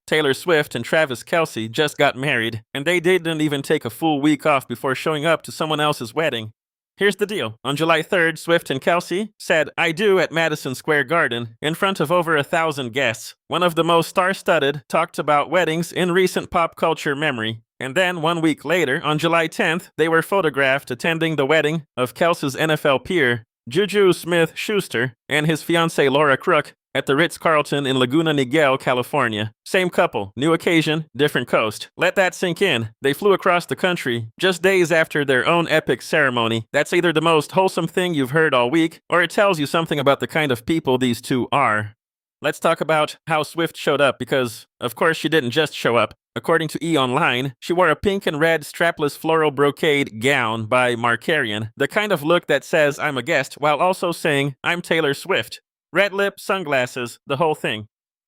Taylor Swift and Travis Kelce just got married, and they didn't even take a full week off before showing up to someone else's wedding. Here's the deal. On July 3rd, Swift and Kelce said, "I do" at Madison Square Garden in front of over 1,000 guests. One of the most star-studded talked about weddings in recent pop culture memory. And then 1 week later, on July 10th, they were photographed attending the wedding of Kelce's NFL peer, JuJu Smith-Schuster, and his fiancée Laura Crook at the Ritz-Carlton in Laguna Niguel, California. Same couple, new occasion, different coast. Let that sink in. They flew across the country just days after their own epic ceremony. That's either the most wholesome thing you've heard all week, or it tells you something about the kind of people these two are. Let's talk about how Swift showed up because, of course, she didn't just show up. According to E! Online, she wore a pink and red strapless floral brocade gown by Markarian, the kind of look that says "I'm a guest" while also saying "I'm Taylor Swift." Red lip, sunglasses, the whole thing.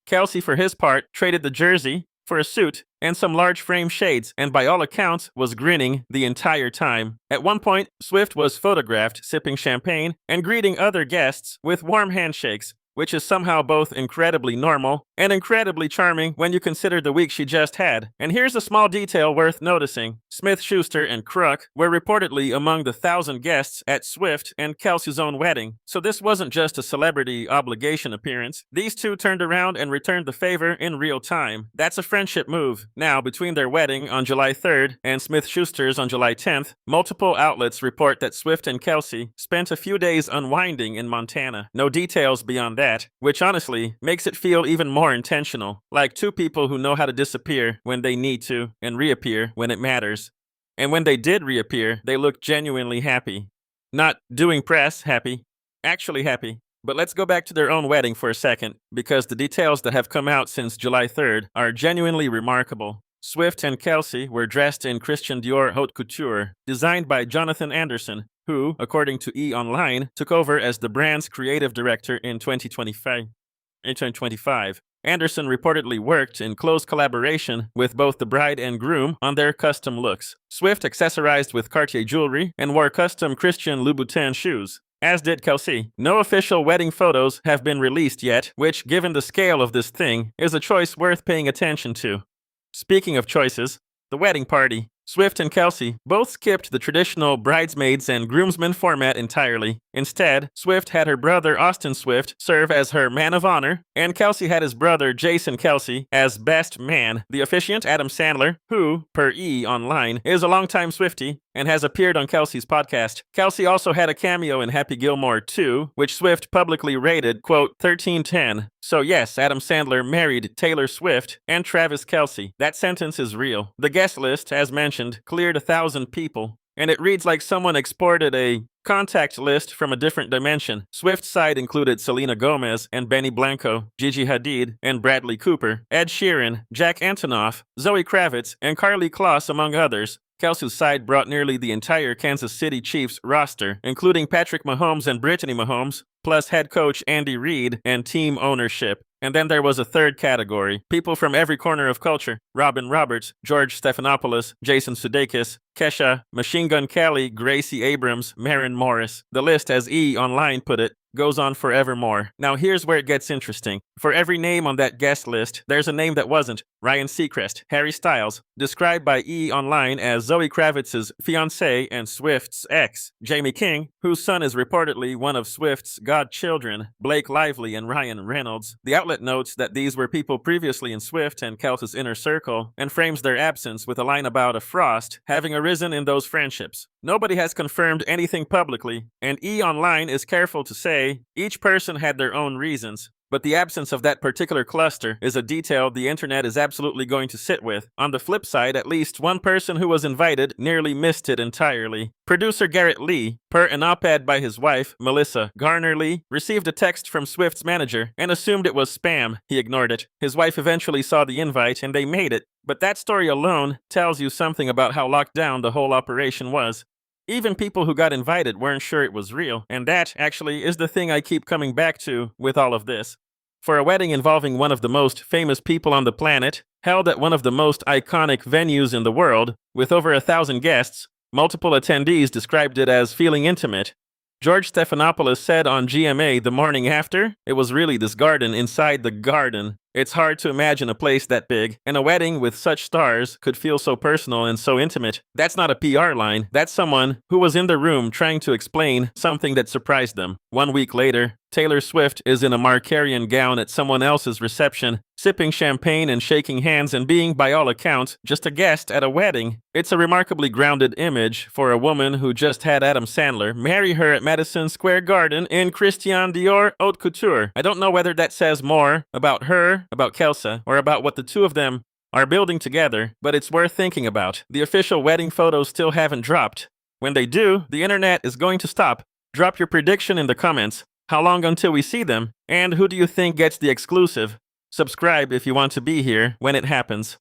Kelce, for his part, traded the jersey for a suit and some large frame shades, and by all accounts was grinning the entire time. At one point, Swift was photographed sipping champagne and greeting other guests with warm handshakes, which is somehow both incredibly normal and incredibly charming when you consider the week she just had. And here's a small detail worth noticing. Smith-Schuster and Crook were reportedly among the 1,000 guests at Swift and Kelce's own wedding. So this wasn't just a celebrity obligation appearance. These two turned around and returned the favor in real time. That's a friendship move. Now, between their wedding on July 3rd and Smith-Schuster's on July 10th, multiple outlets report that Swift and Kelce spent a few days unwinding in Montana. No details beyond that, which honestly makes it feel even more intentional, like two people who know how to disappear when they need to and reappear when it matters. And when they did reappear, they looked genuinely happy. Not doing press happy, actually happy. But let's go back to their own wedding for a second, because the details that have come out since July 3rd are genuinely remarkable. Swift and Kelce were dressed in Christian Dior Haute Couture, designed by Jonathan Anderson, who, according to E! Online, took over as the brand's creative director in 2025. Anderson reportedly worked in close collaboration with both the bride and groom on their custom looks. Swift accessorized with Cartier jewelry and wore custom Christian Louboutin shoes, as did Kelce. No official wedding photos have been released yet, which, given the scale of this thing, is a choice worth paying attention to. Speaking of choices, the wedding party. Swift and Kelce both skipped the traditional bridesmaids and groomsmen format entirely. Instead, Swift had her brother Austin Swift serve as her man of honor, and Kelce had his brother Jason Kelce as best man. The officiant, Adam Sandler, who, per E! Online, is a longtime Swiftie and has appeared on Kelce's podcast. Kelce also had a cameo in Happy Gilmore 2, which Swift publicly rated, quote, 13/10. So yes, Adam Sandler married Taylor Swift and Travis Kelce. That sentence is real. The guest list, as mentioned, cleared 1,000 people, and it reads like someone exported a contact list from a different dimension. Swift's side included Selena Gomez and Benny Blanco, Gigi Hadid and Bradley Cooper, Ed Sheeran, Jack Antonoff, Zoe Kravitz, and Karlie Kloss, among others. Kelce's side brought nearly the entire Kansas City Chiefs roster, including Patrick Mahomes and Brittany Mahomes, plus head coach Andy Reid and team ownership. And then there was a third category, people from every corner of culture: Robin Roberts, George Stephanopoulos, Jason Sudeikis, Kesha, Machine Gun Kelly, Gracie Abrams, Maren Morris. The list, as E! Online put it, goes on forevermore. Now here's where it gets interesting. For every name on that guest list, there's a name that wasn't. Ryan Seacrest, Harry Styles, described by E! Online as Zoe Kravitz's fiancé and Swift's ex. Jamie King, whose son is reportedly one of Swift's godchildren, Blake Lively and Ryan Reynolds. The outlet notes that these were people previously in Swift and Kelce's inner circle, and frames their absence with a line about a frost having arisen in those friendships. Nobody has confirmed anything publicly, and E! Online is careful to say each person had their own reasons. But the absence of that particular cluster is a detail the internet is absolutely going to sit with. On the flip side, at least one person who was invited nearly missed it entirely. Producer Garrett Lee, per an op-ed by his wife, Melissa Garner Lee, received a text from Swift's manager and assumed it was spam. He ignored it. His wife eventually saw the invite and they made it. But that story alone tells you something about how locked down the whole operation was. Even people who got invited weren't sure it was real, and that, actually, is the thing I keep coming back to with all of this. For a wedding involving one of the most famous people on the planet, held at one of the most iconic venues in the world, with over 1,000 guests, multiple attendees described it as feeling intimate. George Stephanopoulos said on GMA the morning after, "It was really this garden inside the garden. It's hard to imagine a place that big, and a wedding with such stars could feel so personal and so intimate. That's not a PR line, that's someone who was in the room trying to explain something that surprised them. 1 week later, Taylor Swift is in a Markarian gown at someone else's reception, sipping champagne and shaking hands and being, by all accounts, just a guest at a wedding. It's a remarkably grounded image for a woman who just had Adam Sandler marry her at Madison Square Garden in Christian Dior Haute Couture. I don't know whether that says more about her, about Kelce, or about what the two of them are building together, but it's worth thinking about. The official wedding photos still haven't dropped. When they do, the internet is going to stop. Drop your prediction in the comments. How long until we see them? And who do you think gets the exclusive? Subscribe if you want to be here when it happens.